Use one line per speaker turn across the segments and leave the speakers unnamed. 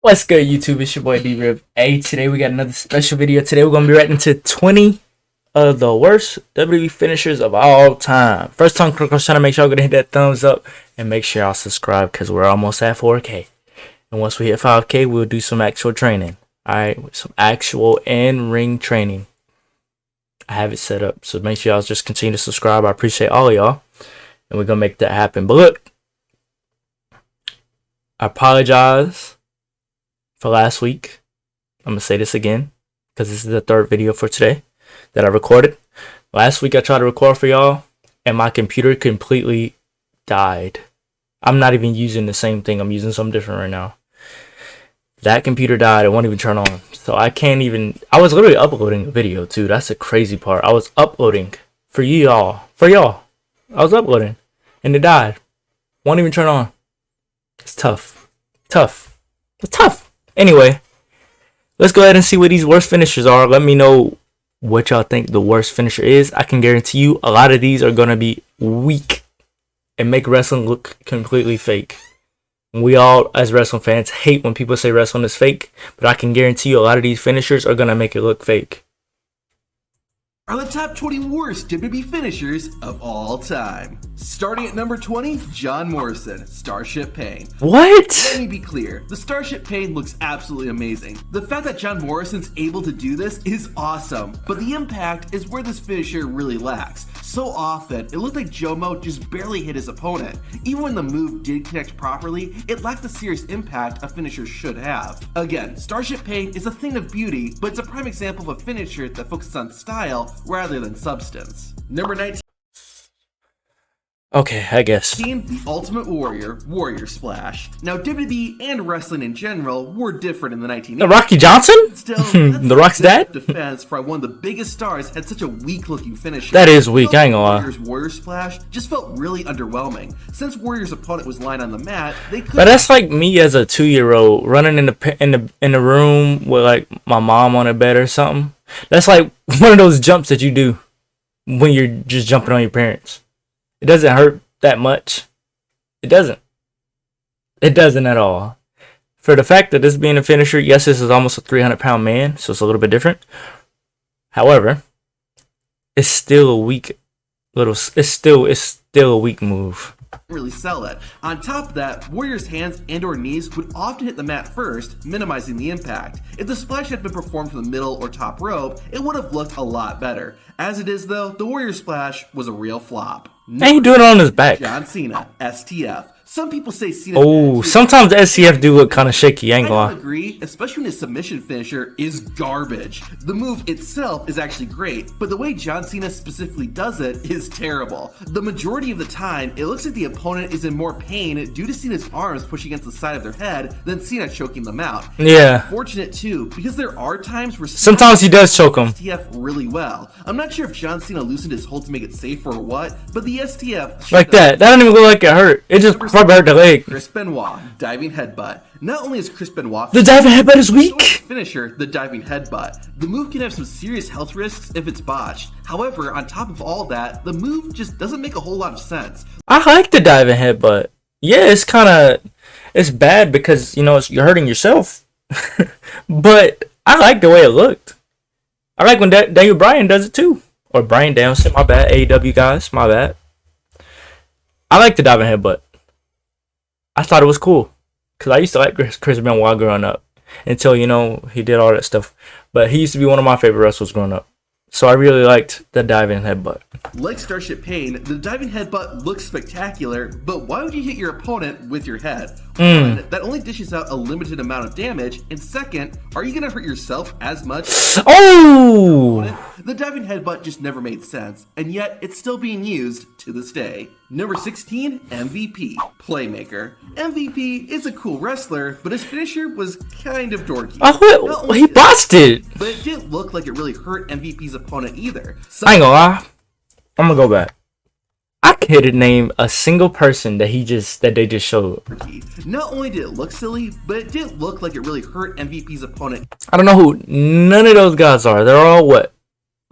What's good, YouTube? It's your boy D-Rib. Hey, today we got another special video. Today we're going to be reacting to 20 of the worst WWE finishers of all time. First time clickers, trying to make sure y'all gonna hit that thumbs up and make sure y'all subscribe because we're almost at 4K. And once we hit 5K, we'll do some actual training. Alright, some actual in-ring training. I have it set up, so make sure y'all just continue to subscribe. I appreciate all of y'all. And we're going to make that happen. But look, I apologize for last week. I'm gonna say this again because this is the third video for today that I recorded. Last week I tried to record for y'all and my computer completely died. I'm not even using the same thing. I'm using something different right now. That computer died. It won't even turn on. So I can't even. I was literally uploading a video too. That's the crazy part. I was uploading for y'all. I was uploading and it died. Won't even turn on. It's tough. It's tough. Anyway, let's go ahead and see what these worst finishers are. Let me know what y'all think the worst finisher is. I can guarantee you a lot of these are going to be weak and make wrestling look completely fake. We all, as wrestling fans, hate when people say wrestling is fake, but I can guarantee you a lot of these finishers are going to make it look fake.
Are the top 20 worst WWE finishers of all time. Starting at number 20, John Morrison, Starship Pain.
What?
Let me be clear, the Starship Pain looks absolutely amazing. The fact that John Morrison's able to do this is awesome, but the impact is where this finisher really lacks. So often, it looked like Jomo just barely hit his opponent. Even when the move did connect properly, it lacked the serious impact a finisher should have. Again, Starship Pain is a thing of beauty, but it's a prime example of a finisher that focuses on style rather than substance. Number 19.
Okay, I guess.
The Ultimate Warrior, Warrior Splash. Now, WWE and wrestling in general were different in the 1980s.
The Rocky Johnson?
Still,
The Rock's dad?
Defense for one of the biggest stars had such a weak-looking finish.
That is weak, I ain't gonna lie.
Warrior's Warrior Splash just felt really underwhelming. Since Warrior's opponent was lying on the mat, they could.
But that's like me as a 2-year-old running in the room with like my mom on a bed or something. That's like one of those jumps that you do when you're just jumping on your parents. It doesn't hurt that much. It doesn't. It doesn't at all. For the fact that this being a finisher, yes, this is almost a 300-pound man, so it's a little bit different. However, it's still a weak little. It's still a weak move.
Really sell it. On top of that, Warrior's hands and or knees would often hit the mat first, minimizing the impact. If the splash had been performed from the middle or top rope, it would have looked a lot better. As it is though, the Warrior Splash was a real flop.
And he doing it on his back.
John Cena, STF. Some people say Cena.
Oh, sometimes the SCF do look kind of shaky. I ain't gonna lie.
I agree, especially when his submission finisher is garbage. The move itself is actually great, but the way John Cena specifically does it is terrible. The majority of the time, it looks like the opponent is in more pain due to Cena's arms pushing against the side of their head than Cena choking them out.
Yeah.
It's fortunate too, because there are times where
sometimes he does choke him.
STF really well. I'm not sure if John Cena loosened his hold to make it safer or what, but the STF
like that. That don't even look like it hurt. It just probably hurt the leg.
Chris Benoit, diving headbutt. Not only is Chris Benoit
the diving headbutt is weak.
Finisher, the diving headbutt. The move can have some serious health risks if it's botched. However, on top of all that, the move just doesn't make a whole lot of sense.
I like the diving headbutt. Yeah, it's bad because you know you're hurting yourself. But I like the way it looked. I like when Daniel Bryan does it too. Or Bryan Danielson, my bad. AEW guys, my bad. I like the diving headbutt. I thought it was cool because I used to like Chris Benoit growing up until, you know, he did all that stuff. But he used to be one of my favorite wrestlers growing up. So I really liked the diving headbutt.
Like Starship Pain, the diving headbutt looks spectacular, but why would you hit your opponent with your head? One, that only dishes out a limited amount of damage, and second, are you going to hurt yourself as much?
Oh!
The diving headbutt just never made sense, and yet it's still being used to this day. Number 16, MVP, Playmaker. MVP is a cool wrestler, but his finisher was kind of dorky.
Oh, he busted!
But it didn't look like it really hurt MVP's opponent either.
I ain't gonna lie. I'm gonna go back. I can't name a single person that they just showed.
Not only did it look silly, but it didn't look like it really hurt MVP's opponent.
I don't know who none of those guys are. They're all what?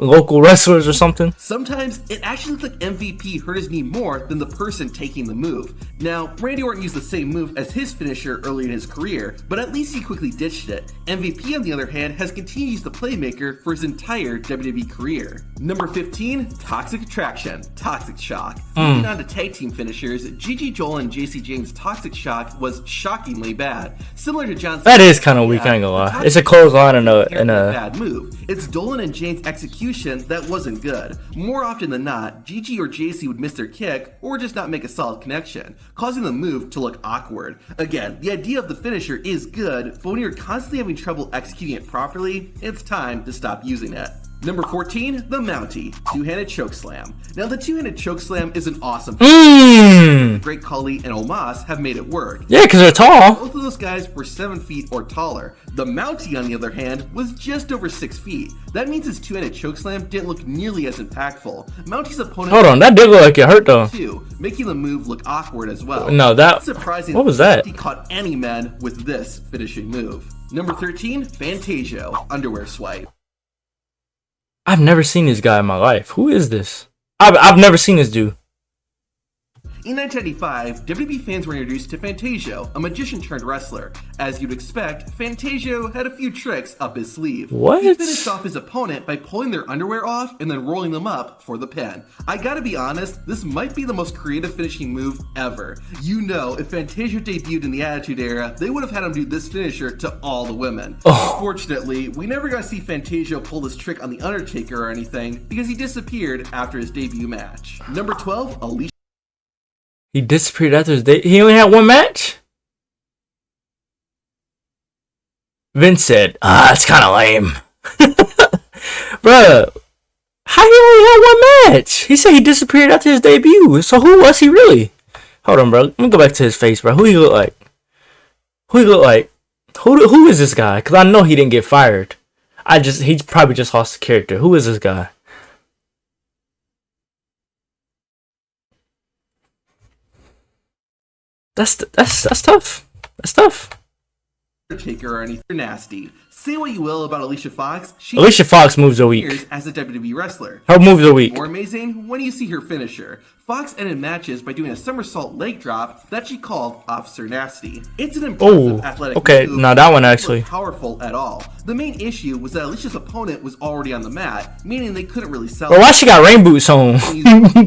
local wrestlers or something.
Sometimes it actually looked like MVP hurt his knee more than the person taking the move. Now, Randy Orton used the same move as his finisher early in his career, but at least he quickly ditched it. MVP, on the other hand, has continued to use the Playmaker for his entire WWE career. Number 15, Toxic Attraction, Toxic Shock. Moving on to tag team finishers, Gigi Dolan and JC James' Toxic Shock was shockingly bad. Similar to John
That is kind of weak, I ain't gonna lie. It's a clothesline and a
bad move. It's Dolan and James' execution that wasn't good. More often than not, Gigi or JC would miss their kick or just not make a solid connection, causing the move to look awkward. Again, the idea of the finisher is good, but when you're constantly having trouble executing it properly, it's time to stop using it. Number 14, the Mountie, two-handed chokeslam. Now the two-handed chokeslam is an awesome Great Khali and Omos have made it work.
Yeah, because they're tall.
Both of those guys were 7 feet or taller. The Mountie, on the other hand, was just over 6 feet. That means his two-handed chokeslam didn't look nearly as impactful. Mountie's opponent—
Hold on, that did look like it hurt though.
Too, making the move look awkward as well.
No, that—
surprising.
What was that?
He caught any man with this finishing move. Number 13, Fantasio, underwear swipe.
I've never seen this guy in my life. Who is this? I've never seen this dude.
In 1995, WWE fans were introduced to Fantasio, a magician turned wrestler. As you'd expect, Fantasio had a few tricks up his sleeve.
What?
He finished off his opponent by pulling their underwear off and then rolling them up for the pin. I gotta be honest, this might be the most creative finishing move ever. You know, if Fantasio debuted in the Attitude Era, they would have had him do this finisher to all the women. Unfortunately, we never got to see Fantasio pull this trick on The Undertaker or anything, because he disappeared after his debut match. Number 12, Alicia.
He disappeared after his day. He only had one match? Vince said, it's kind of lame. Bruh, how he only had one match? He said he disappeared after his debut. So who was he really? Hold on, bro. Let me go back to his face, bro. Who he look like? Who he look like? Who is this guy? Because I know he didn't get fired. He probably just lost the character. Who is this guy? That's tough. That's tough.
Undertaker or anything nasty. Say what you will about Alicia Fox.
Alicia Fox moves a week.
As a WWE wrestler.
Her moves a week.
More amazing when you see her finisher. Fox ended matches by doing a somersault leg drop that she called Officer Nasty. It's an impressive athletic move.
Now that one actually
powerful at all. The main issue was that Alicia's opponent was already on the mat, meaning they couldn't really sell.
Well, why she got rain boots on?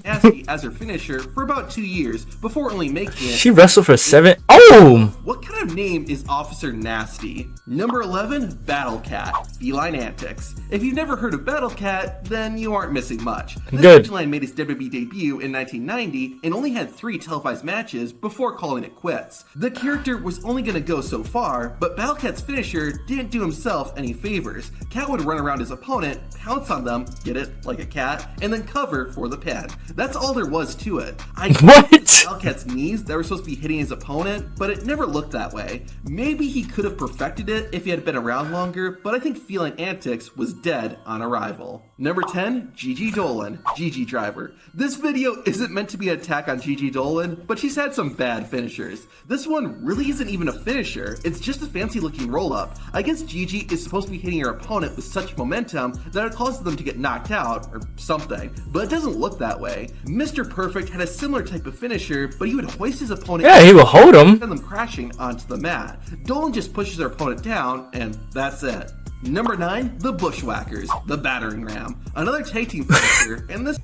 Nasty as her finisher for about 2 years before only making it.
She wrestled for 7. Oh!
What kind of name is Officer Nasty? Number 11, Battle Cat, feline antics. If you've never heard of Battle Cat, then you aren't missing much. This feline made its WWE debut in 1990 and only had 3 televised matches before calling it quits. The character was only going to go so far, but Battle Cat's finisher didn't do himself any favors. Cat would run around his opponent, pounce on them, get it, like a cat, and then cover for the pin. That's all there was to it.
What?
Battle Cat's knees that were supposed to be hitting his opponent, but it never looked that way. Maybe he could have perfected it if he had been around longer, but I think feline antics was dead on arrival. Number 10, Gigi Dolan, Gigi Driver. This video isn't meant to be an attack on Gigi Dolan, but she's had some bad finishers. This one really isn't even a finisher, it's just a fancy looking roll up. I guess Gigi is supposed to be hitting her opponent with such momentum that it causes them to get knocked out, or something, but it doesn't look that way. Mr. Perfect had a similar type of finisher, but he would hoist his opponent—
yeah, he would hold him—
and send them crashing onto the mat. Dolan just pushes her opponent down, and that's it. Number 9, the Bushwhackers, the Battering Ram. Another tag team finisher, and this—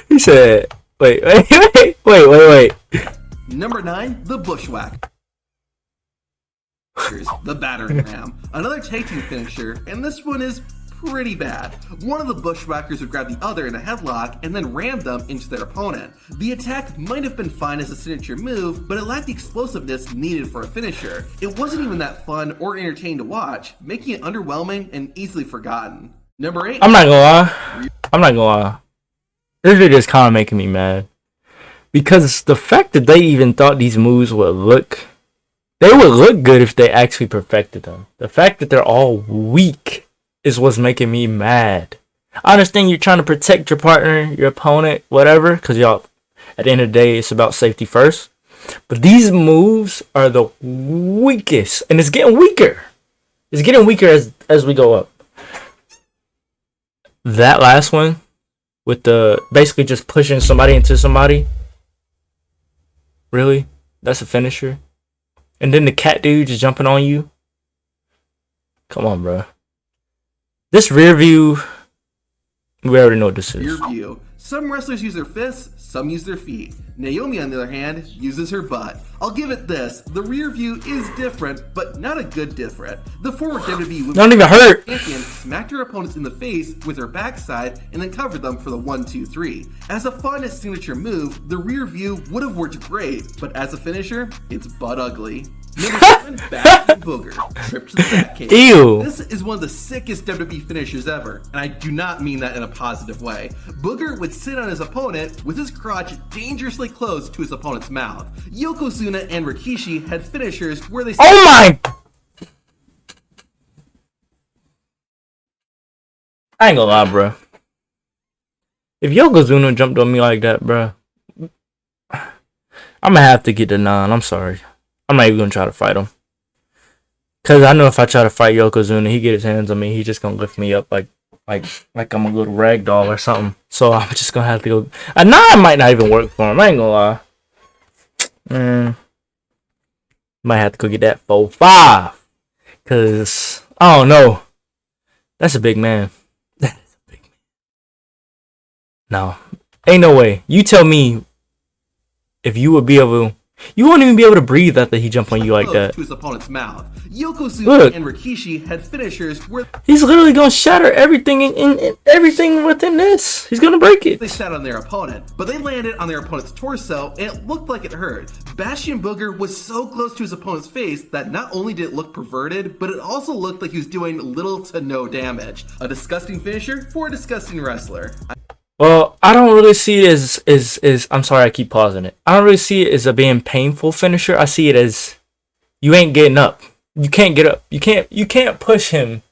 He said, wait.
Number 9, the Bushwhackers, the Battering Ram. Another tag team finisher, and this one is pretty bad. One of the Bushwhackers would grab the other in a headlock and then ram them into their opponent. The attack might have been fine as a signature move, but it lacked the explosiveness needed for a finisher. It wasn't even that fun or entertaining to watch, making it underwhelming and easily forgotten. Number 8.
I'm not gonna lie. This video is kind of making me mad. Because the fact that they even thought these moves would look good if they actually perfected them. The fact that they're all weak is what's making me mad. I understand you're trying to protect your partner, your opponent, whatever, because y'all, at the end of the day, it's about safety first. But these moves are the weakest, and it's getting weaker. It's getting weaker as we go up. that last one with the basically just pushing somebody into somebody. Really? That's a finisher? And then the cat dude just jumping on you? Come on, bro. This rear view, we already know what this is.
Rear view. Some wrestlers use their fists, some use their feet. Naomi, on the other hand, uses her butt. I'll give it this, the rear view is different, but not a good different. The former WWE Women's
Don't even hurt.
Champion smacked her opponents in the face with her backside and then covered them for the 1-2-3. As a fun signature move, the rear view would have worked great, but as a finisher, it's butt ugly. Number 7, Bastion Booger. Trip to the Batcave.
Ew.
This is one of the sickest WWE finishers ever, and I do not mean that in a positive way. Booger would sit on his opponent with his crotch dangerously close to his opponent's mouth. Yokozuna and Rikishi had finishers where they...
Oh my! I ain't gonna lie, bro. If Yokozuna jumped on me like that, bro, I'm gonna have to get the 9. I'm sorry. I'm not even gonna try to fight him. Cause I know if I try to fight Yokozuna, he get his hands on me, he just gonna lift me up like I'm a little rag doll or something. So I'm just gonna have to go. A 9 might not even work for him. I ain't gonna lie. Might have to go get that 4-5. Cause I don't know. That's a big man. That is a big man. No, ain't no way. You tell me if you would be able. You won't even be able to breathe after he jumped on you like that.
To his opponent's mouth. Yokozuna and Rikishi had finishers where
he's literally gonna shatter everything in everything within this. He's gonna break it.
they sat on their opponent, but they landed on their opponent's torso and it looked like it hurt. Bastion Booger was so close to his opponent's face that not only did it look perverted, but it also looked like he was doing little to no damage. A disgusting finisher for a disgusting wrestler.
Well, I don't really see it as I'm sorry I keep pausing it. I don't really see it as a being painful finisher. I see it as you ain't getting up. You can't get up. You can't push him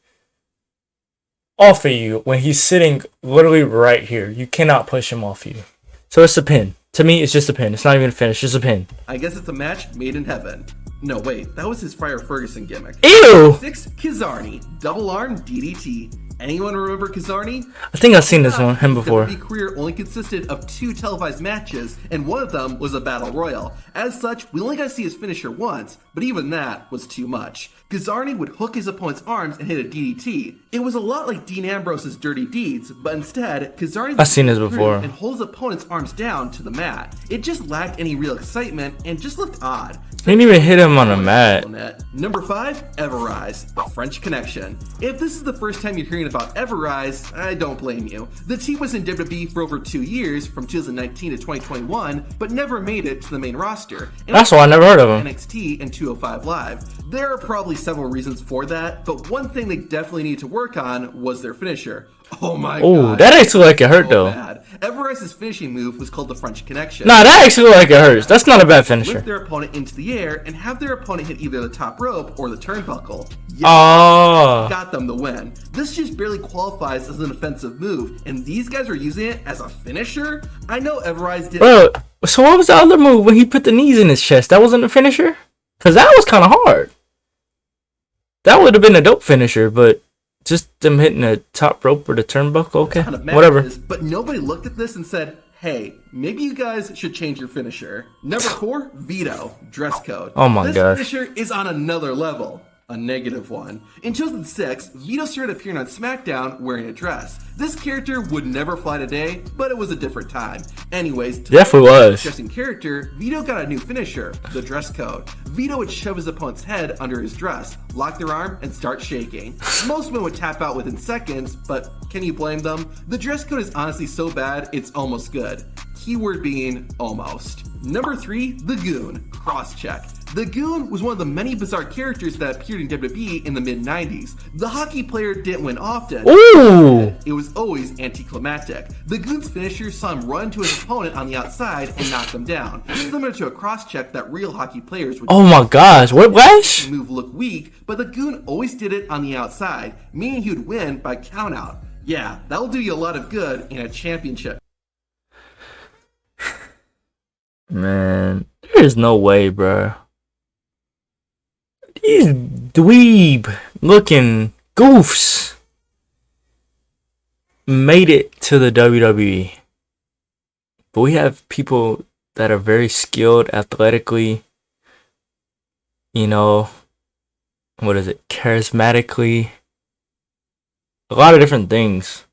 off of you when he's sitting literally right here. You cannot push him off you. So it's a pin. To me, it's just a pin. It's not even a finish, it's just a pin.
I guess it's a match made in heaven. No, wait, that was his Friar Ferguson gimmick.
Ew!
6, Kizarny, double arm DDT. Anyone remember Kizarny?
I think I've seen him before.
His career only consisted of 2 televised matches, and one of them was a battle royal. As such, we only got to see his finisher once, but even that was too much. Kizarny would hook his opponent's arms and hit a DDT. It was a lot like Dean Ambrose's Dirty Deeds, but instead, Kizarny would
I've seen this before.
and hold his opponent's arms down to the mat. It just lacked any real excitement and just looked odd.
They didn't even hit him on the mat.
Number 5, Everrise, the French Connection. If this is the first time you're hearing about Everrise, I don't blame you. The team was in WWE for over 2 years, from 2019 to 2021, but never made it to the main roster.
That's why I never heard of him.
NXT and 205 Live. There are probably several reasons for that, but one thing they definitely need to work on was their finisher. Oh my god.
Oh, that actually like it hurt though.
Bad. Everrice's finishing move was called the French Connection.
Nah, that actually like it hurts. That's not a bad finisher.
Lift their opponent into the air and have their opponent hit either the top rope or the turnbuckle. Yes, got them the win. This just barely qualifies as an offensive move, and these guys are using it as a finisher? I know Everrise did.
Bro, so what was the other move when he put the knees in his chest? That wasn't a finisher? Because that was kind of hard. That would have been a dope finisher, but just them hitting the top rope or the turnbuckle, okay, whatever.
But nobody looked at this and said, hey, maybe you guys should change your finisher. Number 4, Veto, dress code.
Oh my gosh.
This finisher is on another level. A negative one. In 2006, Vito started appearing on SmackDown wearing a dress. This character would never fly today, but it was a different time. Anyways,
definitely was.
Interesting character, Vito got a new finisher, the dress code. Vito would shove his opponent's head under his dress, lock their arm, and start shaking. Most men would tap out within seconds, but can you blame them? The dress code is honestly so bad, it's almost good. Keyword being almost. Number 3, the Goon, cross-check. The Goon was one of the many bizarre characters that appeared in WWE in the mid-90s. The hockey player didn't win often.
Ooh!
It was always anticlimactic. The Goon's finisher saw him run to his opponent on the outside and knock them down, similar to a cross-check that real hockey players would do.
Oh my gosh, what?
The move looked weak, but the Goon always did it on the outside, meaning he would win by countout. Yeah, that'll do you a lot of good in a championship.
Man, there is no way, bro. These dweeb looking goofs made it to the WWE. But we have people that are very skilled athletically, you know, charismatically, a lot of different things.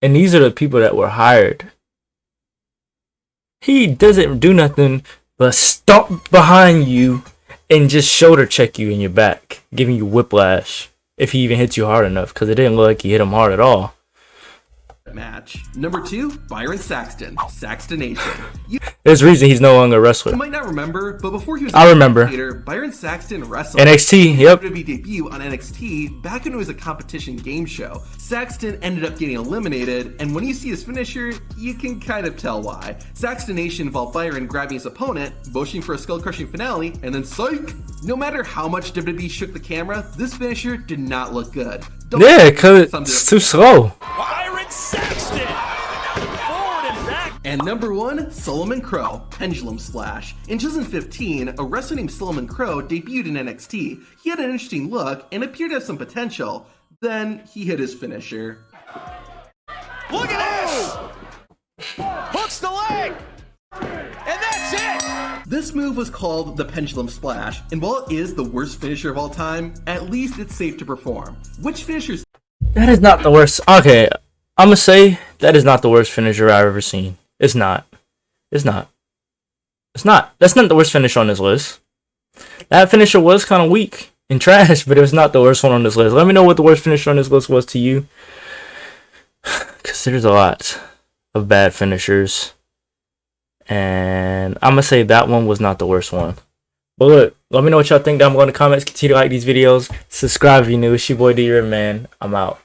And these are the people that were hired. He doesn't do nothing but stomp behind you and just shoulder check you in your back, giving you whiplash if he even hits you hard enough, because it didn't look like he hit him hard at all.
Match. Number 2, Byron Saxton, Saxtonation.
There's a reason he's no longer a wrestler.
You might not remember, but before he was
I remember.
Byron Saxton wrestled
NXT, yep.
WWE debut on NXT back when it was a competition game show. Saxton ended up getting eliminated, and when you see his finisher, you can kind of tell why. Saxtonation involved Byron grabbing his opponent, motioning for a skull-crushing finale, and then psych! No matter how much WWE shook the camera, this finisher did not look good.
Yeah, because it's too slow.
Byron Saxton! Forward and back!
And number 1, Solomon Crow, Pendulum Splash. In 2015, a wrestler named Solomon Crow debuted in NXT. He had an interesting look and appeared to have some potential. Then he hit his finisher.
Look at this! Hooks the leg! And that's it!
This move was called the Pendulum Splash, and while it is the worst finisher of all time, at least it's safe to perform. Which finishers?
That is not the worst. Okay, I'm gonna say that is not the worst finisher I've ever seen. It's not. It's not. It's not. That's not the worst finisher on this list. That finisher was kind of weak and trash, but it was not the worst one on this list. Let me know what the worst finisher on this list was to you, because there's a lot of bad finishers. And I'm gonna say that one was not the worst one. But look, let me know what y'all think down below in the comments. Continue to like these videos. Subscribe if you're new. It's your boy D, man. I'm out.